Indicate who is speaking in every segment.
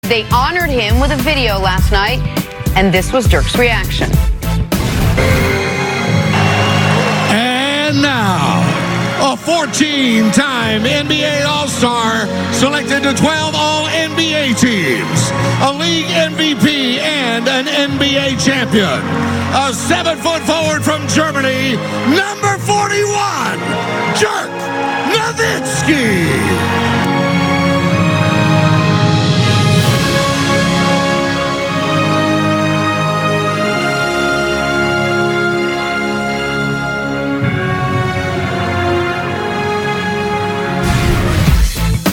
Speaker 1: They honored him with a video last night, and this was Dirk's reaction.
Speaker 2: And now, a 14-time NBA All-Star selected to 12 All-NBA teams, a league MVP and an NBA champion, a 7-foot forward from Germany, number 41, Dirk Nowitzki.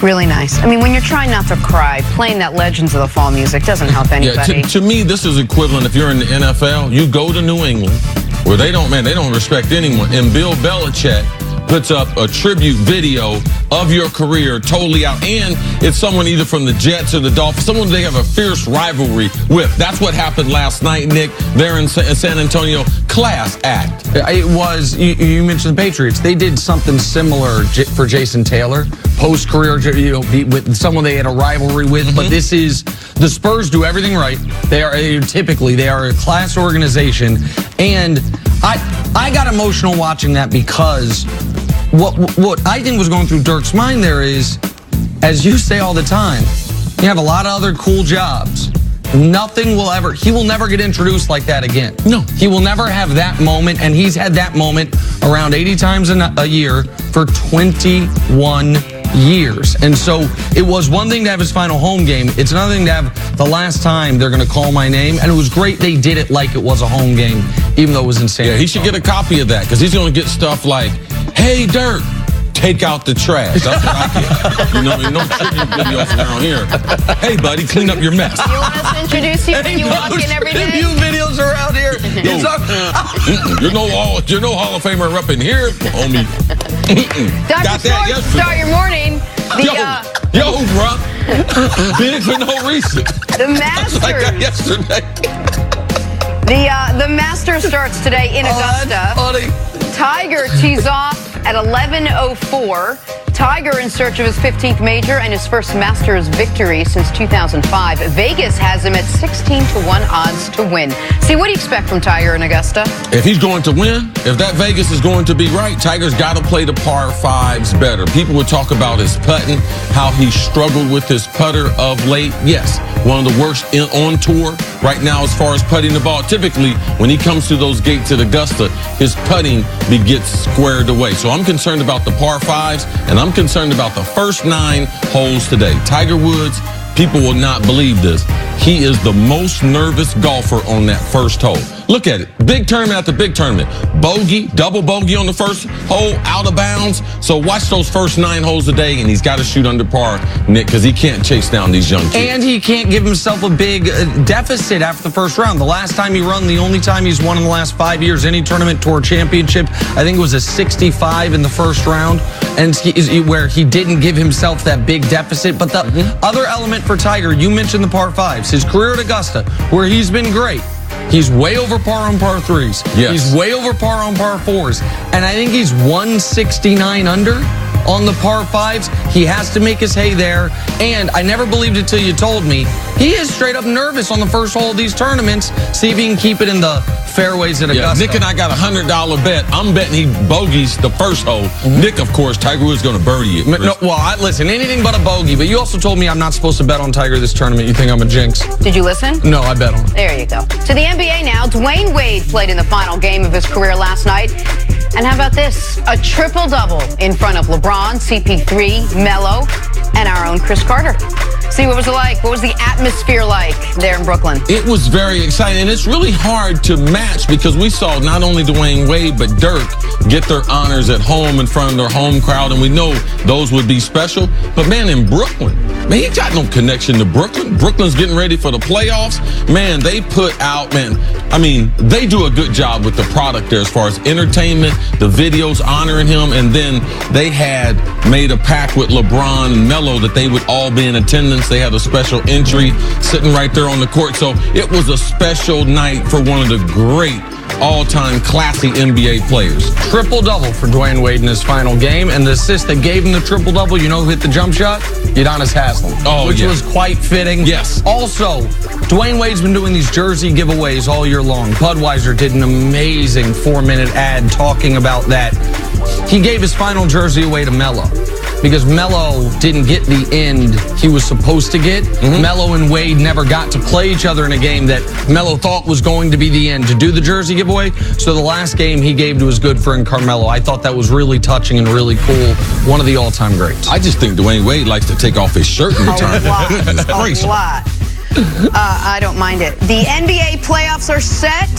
Speaker 1: Really nice. I mean, when you're trying not to cry, playing that Legends of the Fall music doesn't help anybody.
Speaker 3: Yeah, to me, this is equivalent. If you're in the NFL, you go to New England, where they don't respect anyone. And Bill Belichick puts up a tribute video of your career totally out. And it's someone either from the Jets or the Dolphins, someone they have a fierce rivalry with. That's what happened last night, Nick, there in San Antonio. Class act.
Speaker 4: It was, you mentioned the Patriots. They did something similar for Jason Taylor, post-career, with someone they had a rivalry with. But this is, the Spurs do everything right. They are a class organization. And I got emotional watching that because what I think was going through Dirk's mind there is, as you say all the time, you have a lot of other cool jobs. He will never get introduced like that again.
Speaker 3: No.
Speaker 4: He will never have that moment, and he's had that moment around 80 times a year for 21 years. And so it was one thing to have his final home game. It's another thing to have the last time they're going to call my name. And it was great they did it like it was a home game, even though it was insane.
Speaker 3: Yeah, he should get a copy of that because he's going to get stuff like, hey, Dirk, take out the trash. That's what I get. No tribute videos around here. Hey, buddy, clean up your mess.
Speaker 1: You want us to introduce you when you walk in every day?
Speaker 4: Tribute videos around here.
Speaker 3: You're no Hall of Famer up in here, homie.
Speaker 1: Dr. Schwartz, start your morning.
Speaker 3: Yo, bro. Big for no reason.
Speaker 1: The Masters.
Speaker 3: Like that yesterday.
Speaker 1: The Masters starts today in Augusta. Tiger tees off at 11:04. Tiger in search of his 15th major and his first Masters victory since 2005. Vegas has him at 16-1 odds to win. See, what do you expect from Tiger in Augusta?
Speaker 3: If he's going to win, if that Vegas is going to be right, Tiger's got to play the par fives better. People would talk about his putting, how he struggled with his putter of late. Yes, one of the worst on tour right now as far as putting the ball. Typically, when he comes through those gates at Augusta, his putting gets squared away. So I'm concerned about the par fives, and I'm concerned about the first 9 holes today. Tiger Woods, people will not believe this. He is the most nervous golfer on that first hole. Look at it. Big tournament after big tournament. Bogey, double bogey on the first hole, out of bounds. So watch those first 9 holes a day, and he's got to shoot under par, Nick, because he can't chase down these young kids.
Speaker 4: And he can't give himself a big deficit after the first round. The last time he won, the only time he's won in the last 5 years, any tournament tour championship, I think it was a 65 in the first round, and where he didn't give himself that big deficit. But the other element for Tiger, you mentioned the par fives. His career at Augusta, where he's been great. He's way over par on par threes.
Speaker 3: Yes.
Speaker 4: He's way over par on par fours. And I think he's 169 under on the par fives. He has to make his hay there. And I never believed it till you told me. He is straight up nervous on the first hole of these tournaments. See if he can keep it in the fairways at Augusta.
Speaker 3: Nick and I got a $100 bet. I'm betting he bogeys the first hole. Nick, of course, Tiger Woods going to birdie it.
Speaker 4: No, well, listen, anything but a bogey. But you also told me I'm not supposed to bet on Tiger this tournament. You think I'm a jinx?
Speaker 1: Did you listen?
Speaker 4: No, I bet on him.
Speaker 1: There you go. To the NBA now. Dwayne Wade played in the final game of his career last night. And how about this? A triple-double in front of LeBron, CP3, Melo, and our own Chris Carter. See, what was it like? What was the atmosphere like there in Brooklyn?
Speaker 3: It was very exciting, and it's really hard to match because we saw not only Dwayne Wade, but Dirk get their honors at home in front of their home crowd, and we know those would be special. But, man, in Brooklyn, man, he got no connection to Brooklyn. Brooklyn's getting ready for the playoffs. Man, they put out, I mean, they do a good job with the product there as far as entertainment, the videos honoring him, and then they had made a pact with LeBron and Melo that they would all be in attendance. They had a special entry sitting right there on the court. So it was a special night for one of the great all-time classy NBA players.
Speaker 4: Triple-double for Dwayne Wade in his final game, and the assist that gave him the triple-double, you know who hit the jump shot? Udonis Haslem, which was quite fitting.
Speaker 3: Yes.
Speaker 4: Also, Dwayne Wade's been doing these jersey giveaways all year long. Budweiser did an amazing 4-minute ad talking about that. He gave his final jersey away to Melo because Melo didn't get the end he was supposed to get. Melo and Wade never got to play each other in a game that Melo thought was going to be the end to do the jersey giveaway. So the last game he gave to his good friend Carmelo. I thought that was really touching and really cool. One of the all-time greats.
Speaker 3: I just think Dwayne Wade likes to take off his shirt in return.
Speaker 1: A lot. I don't mind it. The NBA playoffs are set,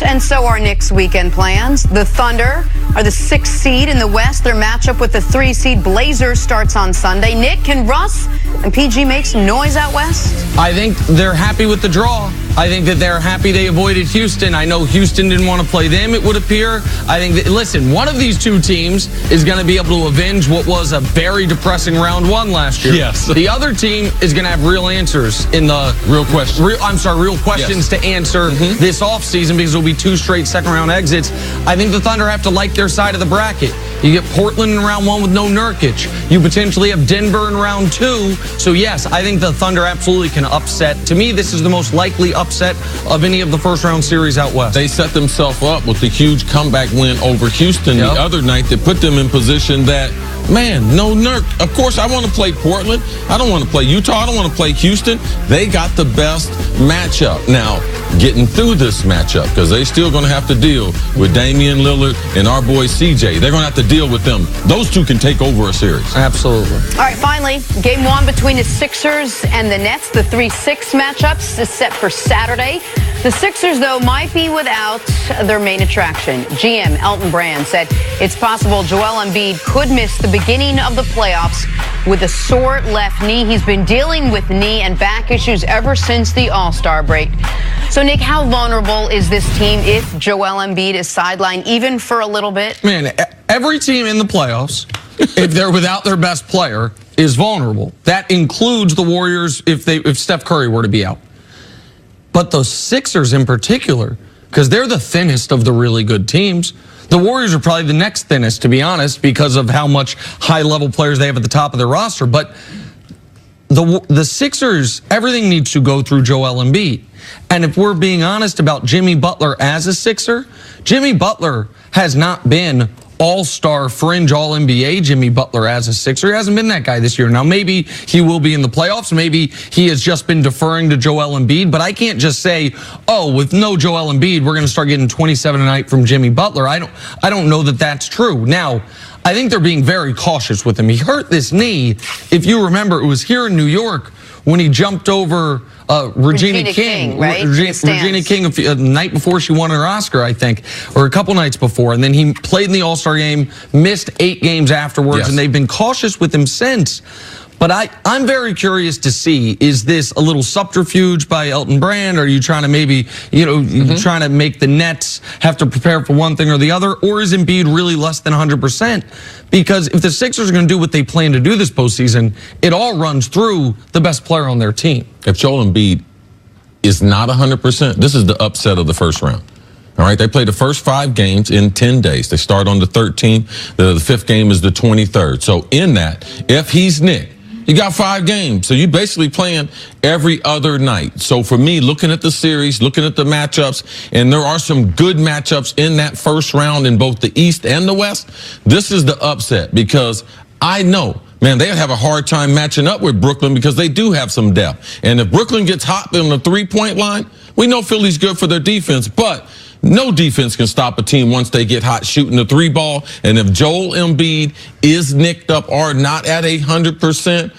Speaker 1: and so are Knicks' weekend plans. The Thunder are the 6th seed in the West. Their matchup with the 3 seed Blazers starts on Sunday. Nick, can Russ and PG make some noise out West?
Speaker 4: I think they're happy with the draw. I think that they're happy they avoided Houston. I know Houston didn't want to play them, it would appear. I think that, listen, one of these two teams is going to be able to avenge what was a very depressing round 1 last year.
Speaker 3: Yes.
Speaker 4: The other team is going to have real answers in the
Speaker 3: real questions.
Speaker 4: Real questions to answer this offseason because it'll be 2 straight second-round exits. I think the Thunder have to like their side of the bracket. You get Portland in round 1 with no Nurkic. You potentially have Denver in round 2. So, yes, I think the Thunder absolutely can upset. To me, this is the most likely upset of any of the first-round series out West.
Speaker 3: They set themselves up with the huge comeback win over Houston the other night that put them in position that, man, no Nurk. Of course, I want to play Portland. I don't want to play Utah. I don't want to play Houston. They got the best matchup. Now, getting through this matchup, because they still going to have to deal with Damian Lillard and our boy CJ. They're going to have to deal with them. Those two can take over a series.
Speaker 4: Absolutely.
Speaker 1: All right, finally, game 1 between the Sixers and the Nets. The 3-6 matchups is set for Saturday. The Sixers, though, might be without their main attraction. GM Elton Brand said it's possible Joel Embiid could miss the beginning of the playoffs with a sore left knee. He's been dealing with knee and back issues ever since the All-Star break. So, Nick, how vulnerable is this team if Joel Embiid is sidelined even for a little bit?
Speaker 4: Man, every team in the playoffs, if they're without their best player, is vulnerable. That includes the Warriors if Steph Curry were to be out. But the Sixers in particular, because they're the thinnest of the really good teams. The Warriors are probably the next thinnest, to be honest, because of how much high-level players they have at the top of their roster. But the Sixers, everything needs to go through Joel Embiid. And if we're being honest about Jimmy Butler as a Sixer, Jimmy Butler has not been all-star fringe all-NBA Jimmy Butler as a Sixer. He hasn't been that guy this year. Now, maybe he will be in the playoffs. Maybe he has just been deferring to Joel Embiid. But I can't just say, oh, with no Joel Embiid, we're going to start getting 27 a night from Jimmy Butler. I don't know that that's true. Now, I think they're being very cautious with him. He hurt this knee. If you remember, it was here in New York when he jumped over Regina King,
Speaker 1: right?
Speaker 4: Regina King the night before she won her Oscar, I think, or a couple nights before. And then he played in the All-Star game, missed 8 games afterwards, and they've been cautious with him since. But I'm very curious to see, is this a little subterfuge by Elton Brand? Or are you trying to maybe, trying to make the Nets have to prepare for one thing or the other? Or is Embiid really less than 100%? Because if the Sixers are going to do what they plan to do this postseason, it all runs through the best player on their team.
Speaker 3: If Joel Embiid is not 100%, this is the upset of the first round. All right, they play the first 5 games in 10 days. They start on the 13th. The 5th game is the 23rd. So in that, if he's Nick, you got 5 games, so you're basically playing every other night. So for me, looking at the series, looking at the matchups, and there are some good matchups in that first round in both the East and the West, this is the upset because I know, man, they'll have a hard time matching up with Brooklyn because they do have some depth. And if Brooklyn gets hot on the 3-point line, we know Philly's good for their defense, but no defense can stop a team once they get hot shooting the 3 ball. And if Joel Embiid is nicked up or not at 100%,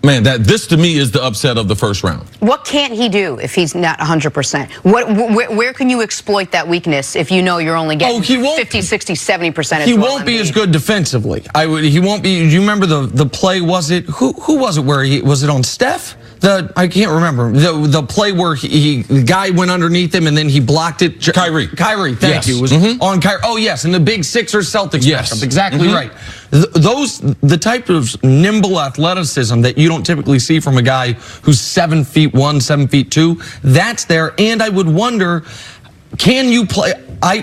Speaker 3: man, this to me is the upset of the first round.
Speaker 1: What can't he do if he's not 100%? Where can you exploit that weakness if you know you're only getting 50, 60, 70%?
Speaker 4: He won't be as good defensively. He won't be. Do you remember the play? Was it who was it? Was it on Steph? I can't remember the play where the guy went underneath him and then he blocked it. Kyrie, thank you. It was on Kyrie. Oh yes, and the big Sixers Celtics matchup. Exactly right. The type of nimble athleticism that you don't typically see from a guy who's 7'1", 7'2", that's there. And I would wonder, can you play?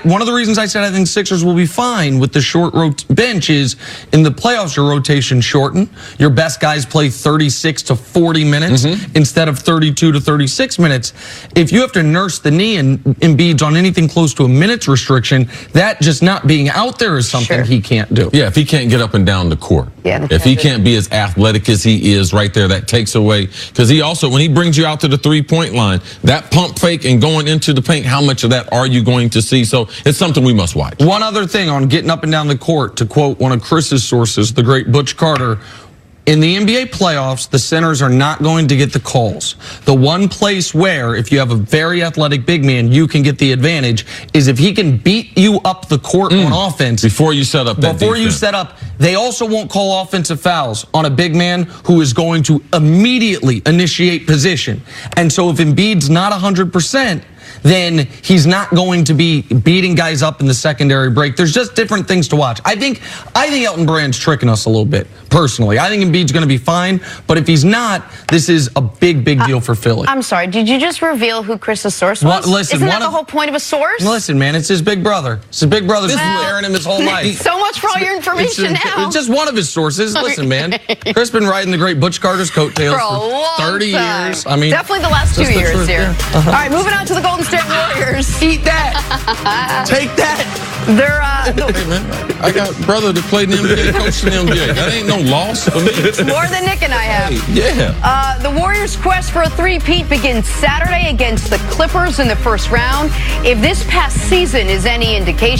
Speaker 4: One of the reasons I said I think Sixers will be fine with the short bench is in the playoffs, your rotation shortened. Your best guys play 36 to 40 minutes instead of 32 to 36 minutes. If you have to nurse the knee and Embiid's on anything close to a minutes restriction, that just not being out there is something he can't do.
Speaker 3: Yeah, if he can't get up and down the court.
Speaker 1: Yeah,
Speaker 3: if he can't be as athletic as he is right there, that takes away. Because he also, when he brings you out to the three-point line, that pump fake and going into the paint, how much of that are you going to see? So it's something we must watch.
Speaker 4: One other thing on getting up and down the court, to quote one of Chris's sources, the great Butch Carter, in the NBA playoffs, the centers are not going to get the calls. The one place where, if you have a very athletic big man, you can get the advantage is if he can beat you up the court on offense.
Speaker 3: Before you set up that
Speaker 4: Before you set up, they also won't call offensive fouls on a big man who is going to immediately initiate position. And so if Embiid's not 100%, then he's not going to be beating guys up in the secondary break. There's just different things to watch. I think Elton Brand's tricking us a little bit, personally. I think Embiid's going to be fine, but if he's not, this is a big deal for Philly.
Speaker 1: I'm sorry, did you just reveal who Chris's source was?
Speaker 4: Well, listen,
Speaker 1: isn't that the whole point of a source?
Speaker 4: Listen, man, it's his big brother. It's his big brother's been wearing him his whole life.
Speaker 1: So much for all your information now.
Speaker 4: It's just one of his sources. Listen, man, Chris been riding the great Butch Carter's coattails for 30 years. I mean,
Speaker 1: definitely the last 2 years here.
Speaker 4: Yeah.
Speaker 1: All right, moving on to the Golden State Warriors.
Speaker 4: Eat that. Take that.
Speaker 1: They're
Speaker 3: hey, man, I got a brother that played in the NBA, coached in the NBA. That ain't no loss for me.
Speaker 1: more than Nick and I have.
Speaker 3: Yeah.
Speaker 1: The Warriors' quest for a three-peat begins Saturday against the Clippers in the first round. If this past season is any indication,